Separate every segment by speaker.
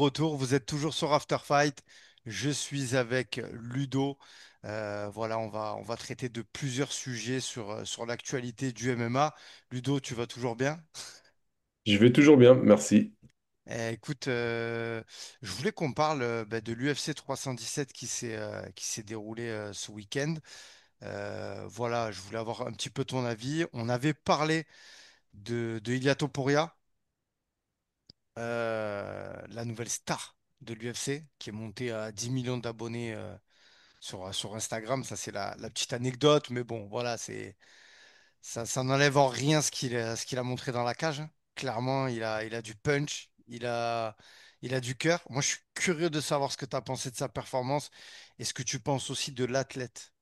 Speaker 1: retour. Vous êtes toujours sur After Fight. Je suis avec Ludo. Voilà, on va traiter de plusieurs sujets sur l'actualité du MMA. Ludo, tu vas toujours bien?
Speaker 2: Je vais toujours bien, merci.
Speaker 1: Écoute, je voulais qu'on parle de l'UFC 317 qui s'est déroulé ce week-end. Voilà, je voulais avoir un petit peu ton avis. On avait parlé de Ilia Topuria, la nouvelle star de l'UFC, qui est montée à 10 millions d'abonnés sur Instagram. Ça, c'est la petite anecdote, mais bon, voilà, ça n'enlève en rien ce qu'il a montré dans la cage, hein. Clairement, il a du punch, il a du cœur. Moi, je suis curieux de savoir ce que tu as pensé de sa performance et ce que tu penses aussi de l'athlète.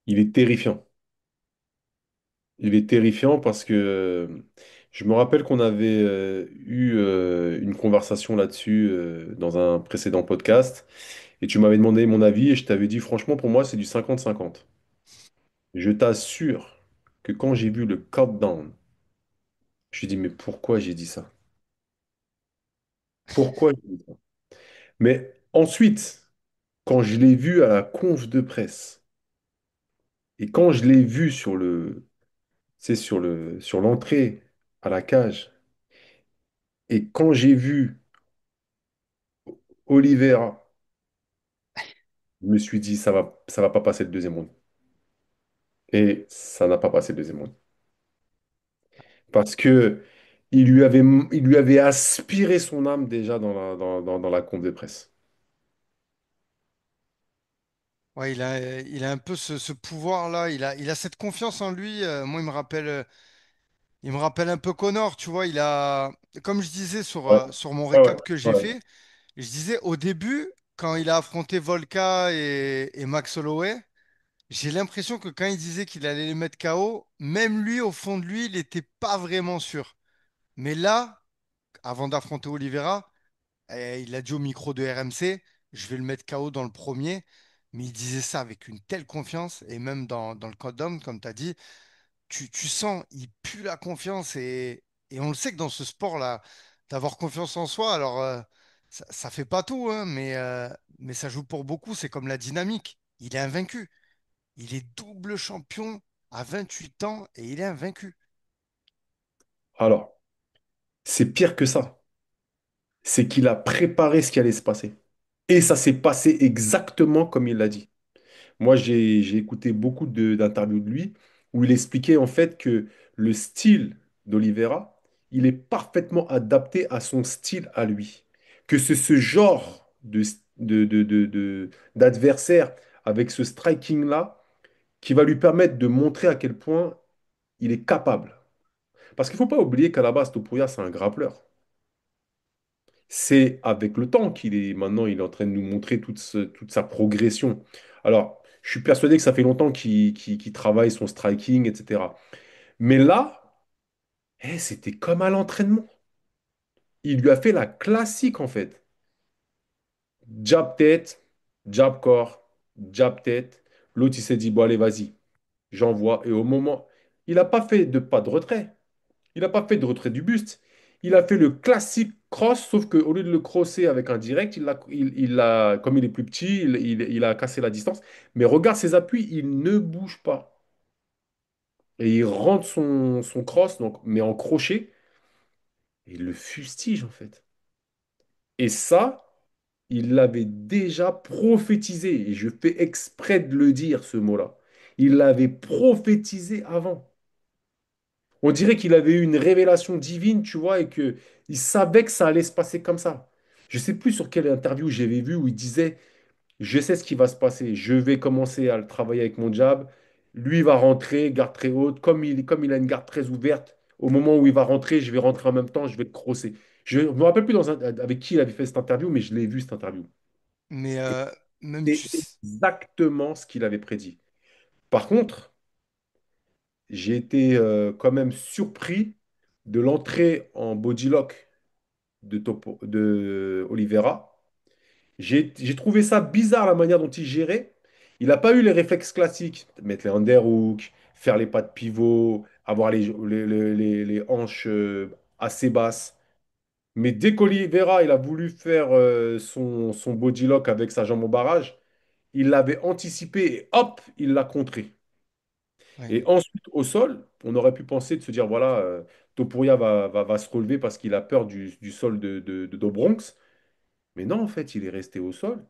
Speaker 2: Il est terrifiant. Il est terrifiant parce que je me rappelle qu'on avait eu une conversation là-dessus dans un précédent podcast et tu m'avais demandé mon avis et je t'avais dit franchement pour moi c'est du 50-50. Je t'assure que quand j'ai vu le countdown, je me suis dit mais pourquoi j'ai dit ça? Pourquoi j'ai dit ça? Mais ensuite, quand je l'ai vu à la conf de presse et quand je l'ai vu sur l'entrée à la cage. Et quand j'ai vu Oliveira, je me suis dit, ça va pas passer le deuxième round. Et ça n'a pas passé le deuxième round. Parce que il lui avait aspiré son âme déjà dans la conf de presse.
Speaker 1: Ouais, il a un peu ce pouvoir-là, il a cette confiance en lui. Moi, il me rappelle un peu Connor, tu vois. Comme je disais sur,
Speaker 2: Ouais,
Speaker 1: euh, sur mon
Speaker 2: ouais, ouais,
Speaker 1: récap que j'ai
Speaker 2: ouais.
Speaker 1: fait, je disais au début, quand il a affronté Volka et Max Holloway, j'ai l'impression que quand il disait qu'il allait les mettre KO, même lui, au fond de lui, il n'était pas vraiment sûr. Mais là, avant d'affronter Oliveira, il a dit au micro de RMC, je vais le mettre KO dans le premier. Mais il disait ça avec une telle confiance, et même dans le code d'homme, comme tu as dit, tu sens, il pue la confiance et on le sait que dans ce sport-là, d'avoir confiance en soi, alors ça fait pas tout, hein, mais ça joue pour beaucoup, c'est comme la dynamique. Il est invaincu. Il est double champion à 28 ans et il est invaincu.
Speaker 2: Alors, c'est pire que ça. C'est qu'il a préparé ce qui allait se passer. Et ça s'est passé exactement comme il l'a dit. Moi, j'ai écouté beaucoup d'interviews de lui où il expliquait en fait que le style d'Oliveira, il est parfaitement adapté à son style à lui. Que c'est ce genre d'adversaire avec ce striking-là qui va lui permettre de montrer à quel point il est capable. Parce qu'il ne faut pas oublier qu'à la base, Topuria, c'est un grappleur. C'est avec le temps qu'il est maintenant, il est en train de nous montrer toute sa progression. Alors, je suis persuadé que ça fait longtemps qu'il travaille son striking, etc. Mais là, c'était comme à l'entraînement. Il lui a fait la classique en fait. Jab tête, jab corps, jab tête. L'autre, il s'est dit, bon, allez, vas-y, j'envoie. Et au moment, il n'a pas fait de pas de retrait. Il n'a pas fait de retrait du buste. Il a fait le classique cross, sauf qu'au lieu de le crosser avec un direct, comme il est plus petit, il a cassé la distance. Mais regarde ses appuis, il ne bouge pas. Et il rentre son cross, donc, mais en crochet, et il le fustige en fait. Et ça, il l'avait déjà prophétisé. Et je fais exprès de le dire, ce mot-là. Il l'avait prophétisé avant. On dirait qu'il avait eu une révélation divine, tu vois, et que il savait que ça allait se passer comme ça. Je sais plus sur quelle interview j'avais vu où il disait, je sais ce qui va se passer, je vais commencer à le travailler avec mon jab, lui va rentrer, garde très haute, comme il a une garde très ouverte, au moment où il va rentrer, je vais rentrer en même temps, je vais le crosser. Je ne me rappelle plus avec qui il avait fait cette interview, mais je l'ai vu cette interview.
Speaker 1: Mais
Speaker 2: Et
Speaker 1: même
Speaker 2: c'est exactement ce qu'il avait prédit. Par contre, j'ai été quand même surpris de l'entrée en bodylock de Oliveira. J'ai trouvé ça bizarre la manière dont il gérait. Il n'a pas eu les réflexes classiques, mettre les underhooks, faire les pas de pivot, avoir les hanches assez basses. Mais dès qu'Oliveira, il a voulu faire son body lock avec sa jambe au barrage, il l'avait anticipé et hop, il l'a contré.
Speaker 1: Ouais.
Speaker 2: Et ensuite, au sol, on aurait pu penser de se dire, voilà, Topuria va se relever parce qu'il a peur du sol de Dobronx. Mais non, en fait, il est resté au sol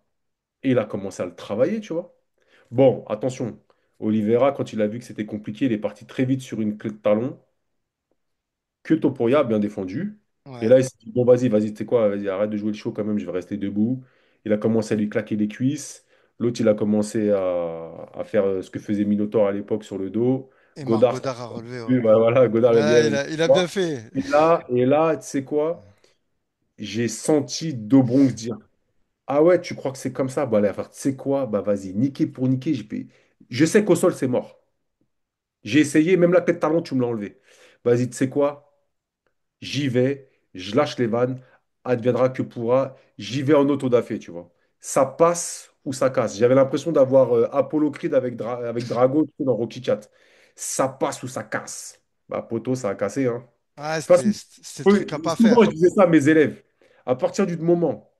Speaker 2: et il a commencé à le travailler, tu vois. Bon, attention, Oliveira, quand il a vu que c'était compliqué, il est parti très vite sur une clé de talon que Topuria a bien défendu. Et
Speaker 1: Ouais.
Speaker 2: là, il s'est dit, bon, vas-y, tu sais quoi, vas-y, arrête de jouer le show quand même, je vais rester debout. Il a commencé à lui claquer les cuisses. L'autre, il a commencé à faire ce que faisait Minotaur à l'époque sur le dos.
Speaker 1: Et Marc
Speaker 2: Godard, ça
Speaker 1: Godard a relevé, ouais.
Speaker 2: plus, voilà, Godard, il a dit,
Speaker 1: Ouais,
Speaker 2: allez, vas-y,
Speaker 1: il a bien
Speaker 2: quoi.
Speaker 1: fait.
Speaker 2: Et là, tu sais quoi, j'ai senti Dobronx dire, ah ouais, tu crois que c'est comme ça? Bah, allez, tu sais quoi, bah vas-y, niquer pour niquer. Je sais qu'au sol, c'est mort. J'ai essayé, même la tête de talon, tu me l'as enlevé. Vas-y, tu sais quoi? J'y vais, je lâche les vannes, adviendra que pourra, j'y vais en auto-da-fé, tu vois. Ça passe ou ça casse. J'avais l'impression d'avoir Apollo Creed avec Drago tu sais, dans Rocky 4. Ça passe ou ça casse. Bah, poto, ça a cassé, hein. De
Speaker 1: Ouais,
Speaker 2: toute façon,
Speaker 1: c'était le
Speaker 2: oui,
Speaker 1: truc à pas
Speaker 2: souvent, je
Speaker 1: faire.
Speaker 2: disais ça à mes élèves. À partir du moment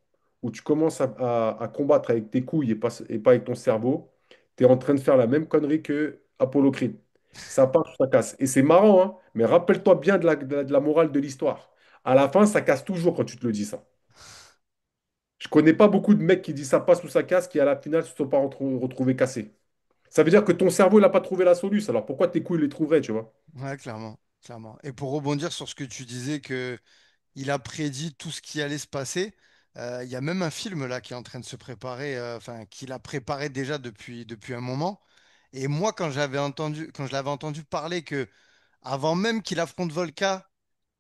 Speaker 2: où tu commences à combattre avec tes couilles et pas avec ton cerveau, tu es en train de faire la même connerie que Apollo Creed. Ça passe ou ça casse. Et c'est marrant, hein, mais rappelle-toi bien de la morale de l'histoire. À la fin, ça casse toujours quand tu te le dis ça. Je connais pas beaucoup de mecs qui disent ça passe ou ça casse qui à la finale se sont pas retrouvés cassés. Ça veut dire que ton cerveau, il n'a pas trouvé la solution. Alors pourquoi tes couilles les trouveraient, tu vois?
Speaker 1: Ouais, clairement, clairement. Et pour rebondir sur ce que tu disais, que il a prédit tout ce qui allait se passer, il y a même un film là qui est en train de se préparer, enfin, qu'il a préparé déjà depuis un moment. Et moi, quand je l'avais entendu parler que avant même qu'il affronte Volca,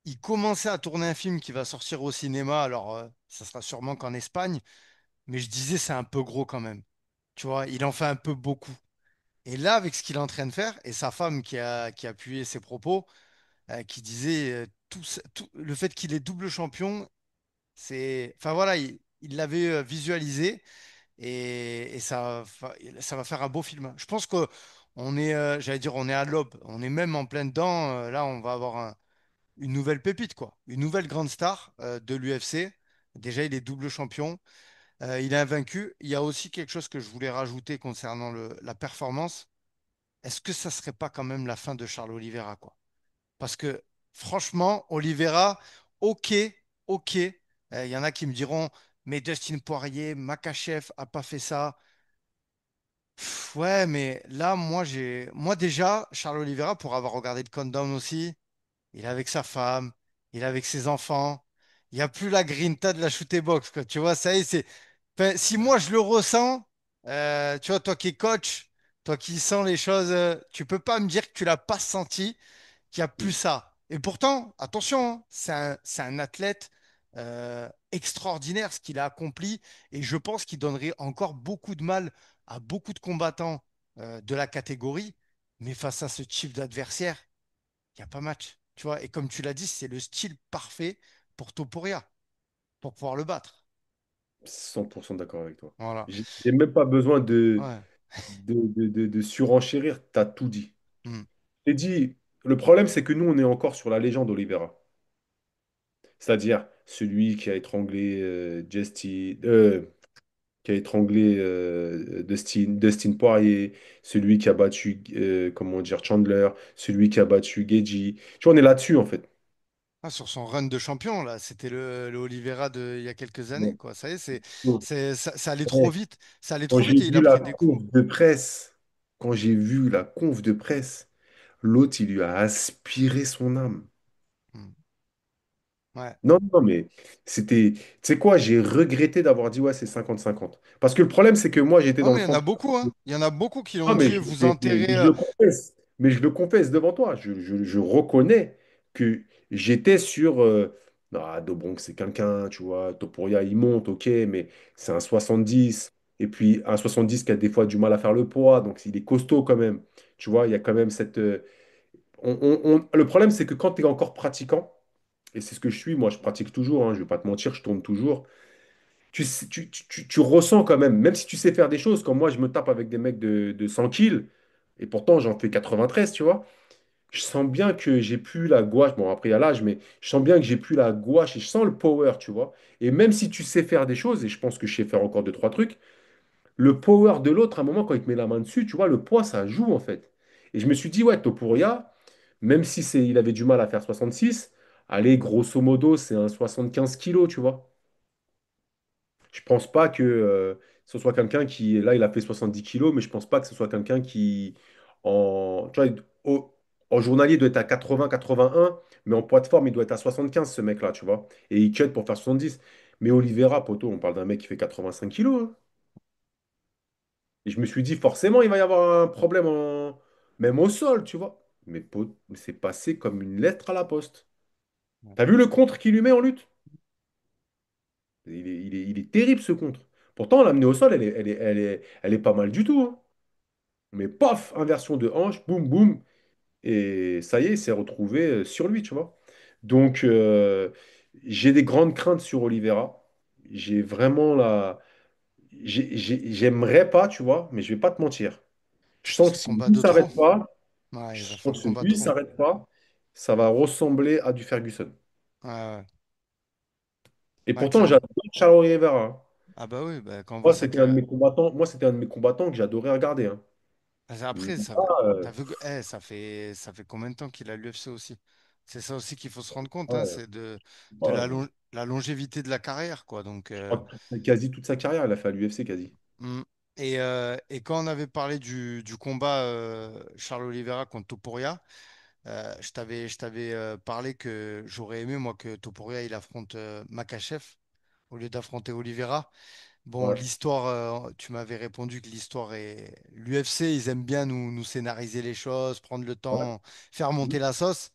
Speaker 1: il commençait à tourner un film qui va sortir au cinéma. Alors, ça sera sûrement qu'en Espagne, mais je disais c'est un peu gros quand même. Tu vois, il en fait un peu beaucoup. Et là, avec ce qu'il est en train de faire, et sa femme qui a appuyé ses propos, qui disait le fait qu'il est double champion, c'est, enfin voilà, il l'avait visualisé et ça va faire un beau film. Je pense que j'allais dire, on est à l'aube, on est même en plein dedans. Là, on va avoir une nouvelle pépite, quoi, une nouvelle grande star de l'UFC. Déjà, il est double champion, il est invaincu. Il y a aussi quelque chose que je voulais rajouter concernant la performance. Est-ce que ça serait pas quand même la fin de Charles Oliveira, quoi? Parce que franchement, Oliveira, ok, ok. Il y en a qui me diront, mais Dustin Poirier, Makhachev a pas fait ça. Ouais, mais là, moi déjà, Charles Oliveira, pour avoir regardé le Countdown aussi, il est avec sa femme, il est avec ses enfants. Il n'y a plus la grinta de la shootée box, quoi. Tu vois, ça y est, c'est. Enfin, si moi je le ressens, tu vois, toi qui es coach, toi qui sens les choses, tu peux pas me dire que tu l'as pas senti qu'il n'y a plus ça. Et pourtant, attention, hein, c'est un athlète extraordinaire ce qu'il a accompli. Et je pense qu'il donnerait encore beaucoup de mal à beaucoup de combattants de la catégorie. Mais face à ce type d'adversaire, il n'y a pas match. Tu vois, et comme tu l'as dit, c'est le style parfait pour Topuria, pour pouvoir le battre.
Speaker 2: 100% d'accord avec toi.
Speaker 1: Voilà.
Speaker 2: J'ai même pas besoin de,
Speaker 1: Ouais.
Speaker 2: de surenchérir, tu as tout dit.
Speaker 1: Hmm.
Speaker 2: J'ai dit, le problème, c'est que nous, on est encore sur la légende Oliveira. C'est-à-dire celui qui a étranglé qui a étranglé Dustin Poirier, celui qui a battu, comment dire, Chandler, celui qui a battu Geji. Tu vois, on est là-dessus, en fait.
Speaker 1: Ah, sur son run de champion, là, c'était le Oliveira de il y a quelques années,
Speaker 2: Bon.
Speaker 1: quoi. Ça y est,
Speaker 2: Bon.
Speaker 1: ça allait trop
Speaker 2: Ouais.
Speaker 1: vite. Ça allait
Speaker 2: Quand
Speaker 1: trop
Speaker 2: j'ai
Speaker 1: vite et il a
Speaker 2: vu la
Speaker 1: pris des coups.
Speaker 2: conf de presse, quand j'ai vu la conf de presse, l'autre, il lui a aspiré son âme.
Speaker 1: Hmm. Ouais.
Speaker 2: Non, non, mais c'était. Tu sais quoi, j'ai regretté d'avoir dit ouais, c'est 50-50. Parce que le problème, c'est que moi, j'étais
Speaker 1: Non,
Speaker 2: dans le
Speaker 1: mais il y en a
Speaker 2: fantasme.
Speaker 1: beaucoup, hein. Il y en a beaucoup qui l'ont
Speaker 2: Non, mais
Speaker 1: dit,
Speaker 2: je,
Speaker 1: vous
Speaker 2: mais
Speaker 1: enterrez.
Speaker 2: je le confesse. Mais je le confesse devant toi. Je reconnais que j'étais sur. Ah, Dobronx, c'est quelqu'un, tu vois. Topuria, il monte, ok, mais c'est un 70. Et puis, un 70 qui a des fois du mal à faire le poids. Donc, il est costaud quand même. Tu vois, il y a quand même cette. Le problème, c'est que quand tu es encore pratiquant, et c'est ce que je suis, moi, je pratique toujours, hein, je ne vais pas te mentir, je tourne toujours. Tu ressens quand même si tu sais faire des choses, comme moi, je me tape avec des mecs de 100 kills, et pourtant j'en fais 93, tu vois. je sens bien que j'ai plus la gouache. Bon, après, il y a l'âge, mais je sens bien que j'ai plus la gouache et je sens le power, tu vois. Et même si tu sais faire des choses, et je pense que je sais faire encore deux, trois trucs, le power de l'autre, à un moment, quand il te met la main dessus, tu vois, le poids, ça joue, en fait. Et je me suis dit, ouais, Topuria, même si il avait du mal à faire 66, allez, grosso modo, c'est un 75 kilos, tu vois. Je pense pas que ce soit quelqu'un qui, là, il a fait 70 kilos, mais je pense pas que ce soit quelqu'un qui, tu vois, en journalier, il doit être à 80, 81, mais en poids de forme, il doit être à 75, ce mec-là, tu vois. Et il cut pour faire 70. Mais Oliveira, poto, on parle d'un mec qui fait 85 kilos, hein. Et je me suis dit, forcément, il va y avoir un problème même au sol, tu vois. Mais c'est passé comme une lettre à la poste.
Speaker 1: Ouais.
Speaker 2: T'as vu le contre qu'il lui met en lutte? Il est terrible, ce contre. Pourtant, l'amener au sol, elle est pas mal du tout, hein. Mais paf, inversion de hanche, boum, boum. Et ça y est, il s'est retrouvé sur lui, tu vois. Donc, j'ai des grandes craintes sur Oliveira. J'ai vraiment la... J'aimerais pas, tu vois, mais je vais pas te mentir. Je sens que
Speaker 1: Ce
Speaker 2: si
Speaker 1: combat
Speaker 2: lui
Speaker 1: de trop.
Speaker 2: s'arrête pas,
Speaker 1: Ouais, il
Speaker 2: je
Speaker 1: va faire le
Speaker 2: sens que si
Speaker 1: combat de
Speaker 2: lui
Speaker 1: trop.
Speaker 2: s'arrête pas, ça va ressembler à du Ferguson.
Speaker 1: Ouais, ouais.
Speaker 2: Et
Speaker 1: Ouais,
Speaker 2: pourtant,
Speaker 1: clairement.
Speaker 2: j'adore Charles Oliveira, hein.
Speaker 1: Ah bah oui, bah, quand on voit
Speaker 2: Moi,
Speaker 1: sa
Speaker 2: c'était un de
Speaker 1: carrière.
Speaker 2: mes combattants, moi, c'était un de mes combattants que j'adorais regarder, hein. Là,
Speaker 1: Après, t'as vu, ça fait combien de temps qu'il a l'UFC aussi? C'est ça aussi qu'il faut se rendre compte, hein,
Speaker 2: ouais,
Speaker 1: c'est de
Speaker 2: ouais,
Speaker 1: la longévité de la carrière, quoi. Donc,
Speaker 2: je crois que quasi toute sa carrière, il a fait à l'UFC quasi.
Speaker 1: mm. Et quand on avait parlé du combat Charles Oliveira contre Topuria, je t'avais parlé que j'aurais aimé, moi, que Topuria il affronte Makhachev au lieu d'affronter Oliveira. Bon,
Speaker 2: Ouais,
Speaker 1: l'histoire, tu m'avais répondu que l'histoire est... L'UFC, ils aiment bien nous scénariser les choses, prendre le
Speaker 2: ouais.
Speaker 1: temps, faire monter
Speaker 2: Mhm,
Speaker 1: la sauce.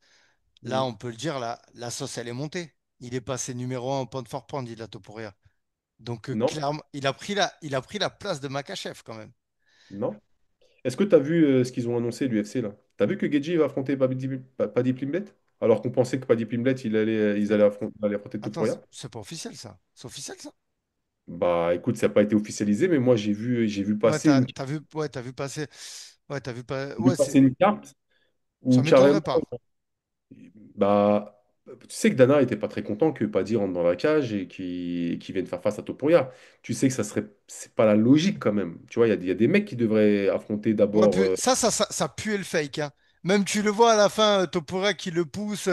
Speaker 1: Là,
Speaker 2: mhm.
Speaker 1: on peut le dire, la sauce, elle est montée. Il est passé numéro un au pound for pound, il a Topuria. Donc,
Speaker 2: Non,
Speaker 1: clairement, il a pris la place de Makhachev quand même.
Speaker 2: non. Est-ce que tu as vu ce qu'ils ont annoncé, l'UFC, là? Tu as vu que Gedji va affronter Paddy Pimblett? Alors qu'on pensait que Paddy Pimblett, ils
Speaker 1: C'est-
Speaker 2: allaient affronter
Speaker 1: Attends,
Speaker 2: Topuria?
Speaker 1: c'est pas officiel ça. C'est officiel ça?
Speaker 2: Bah écoute, ça n'a pas été officialisé, mais moi
Speaker 1: Ouais, t'as vu passer. Ouais,
Speaker 2: j'ai vu
Speaker 1: ouais,
Speaker 2: passer une carte
Speaker 1: ça
Speaker 2: où carrément,
Speaker 1: m'étonnerait pas.
Speaker 2: bah, tu sais que Dana était pas très content que Paddy rentre dans la cage et qu'il vienne faire face à Topuria. Tu sais que c'est pas la logique quand même. Tu vois, il y a des mecs qui devraient affronter
Speaker 1: Ouais,
Speaker 2: d'abord.
Speaker 1: puis ça puait le fake, hein. Même tu le vois à la fin, Topuria qui le pousse,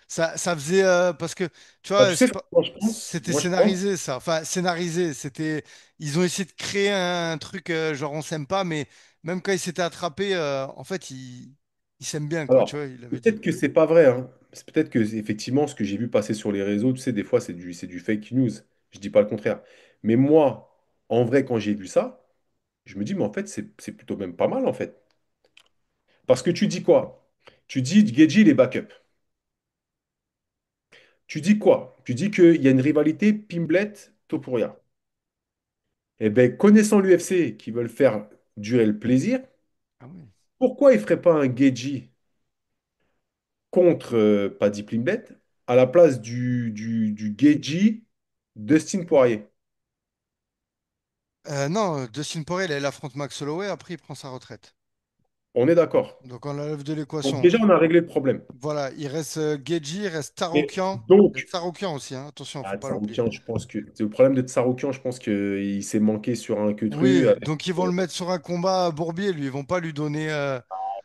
Speaker 1: ça faisait parce que tu
Speaker 2: Bah, tu
Speaker 1: vois,
Speaker 2: sais ce que moi je pense?
Speaker 1: c'était
Speaker 2: Moi je pense.
Speaker 1: scénarisé ça. Enfin, scénarisé, c'était ils ont essayé de créer un truc genre on s'aime pas, mais même quand ils s'étaient attrapés, en fait ils s'aiment bien quoi. Tu
Speaker 2: Alors,
Speaker 1: vois, il avait dit.
Speaker 2: peut-être que c'est pas vrai, hein. C'est peut-être que effectivement ce que j'ai vu passer sur les réseaux, tu sais, des fois c'est du fake news. Je dis pas le contraire. Mais moi, en vrai, quand j'ai vu ça, je me dis, mais en fait, c'est plutôt même pas mal en fait. Parce que tu dis quoi? Tu dis Gedji, il est backup. Tu dis quoi? Tu dis qu'il y a une rivalité Pimblet-Topuria. Eh bien, connaissant l'UFC qui veulent faire durer le plaisir,
Speaker 1: Ah oui.
Speaker 2: pourquoi il ne ferait pas un Gedji contre Paddy Pimblet à la place du Gedji Dustin Poirier?
Speaker 1: Non, Dustin Poirier, il affronte Max Holloway, après il prend sa retraite.
Speaker 2: On est d'accord.
Speaker 1: Donc on l'enlève de
Speaker 2: Donc
Speaker 1: l'équation.
Speaker 2: déjà, on a réglé le problème.
Speaker 1: Voilà, il reste Geji, il reste
Speaker 2: Et
Speaker 1: Taroukian. Il y a
Speaker 2: donc,
Speaker 1: Taroukian aussi, hein. Attention, faut pas l'oublier.
Speaker 2: Tsaroukian, je pense que c'est le problème de Tsaroukian, je pense qu'il s'est manqué sur un queutru.
Speaker 1: Oui, donc ils vont le mettre sur un combat à Bourbier, lui. Ils vont pas lui donner.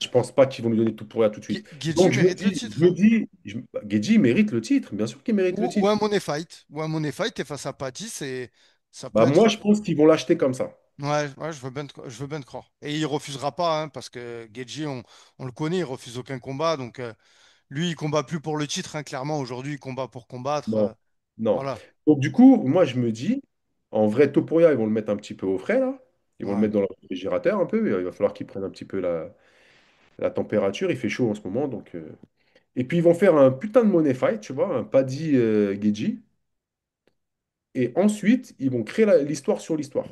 Speaker 2: Je pense pas qu'ils vont lui donner tout pour rien tout de suite.
Speaker 1: Geji
Speaker 2: Donc
Speaker 1: mérite le titre,
Speaker 2: je me
Speaker 1: hein.
Speaker 2: dis, Gedji mérite le titre, bien sûr qu'il mérite le
Speaker 1: Ou
Speaker 2: titre.
Speaker 1: un money fight. Ou un money fight, et face à Patty, ça peut
Speaker 2: Bah moi,
Speaker 1: être.
Speaker 2: je pense qu'ils vont l'acheter comme ça.
Speaker 1: Ouais, ouais, je veux bien te croire. Et il refusera pas, hein, parce que Geji, on le connaît, il refuse aucun combat. Donc lui, il combat plus pour le titre, hein, clairement. Aujourd'hui, il combat pour combattre.
Speaker 2: Non, non.
Speaker 1: Voilà.
Speaker 2: Donc du coup, moi, je me dis, en vrai, Topuria, ils vont le mettre un petit peu au frais, là. Ils vont le
Speaker 1: Ouais.
Speaker 2: mettre dans le réfrigérateur un peu. Il va falloir qu'ils prennent un petit peu la température. Il fait chaud en ce moment, donc... Et puis, ils vont faire un putain de money fight, tu vois, un Paddy Gedji. Et ensuite, ils vont créer l'histoire sur l'histoire.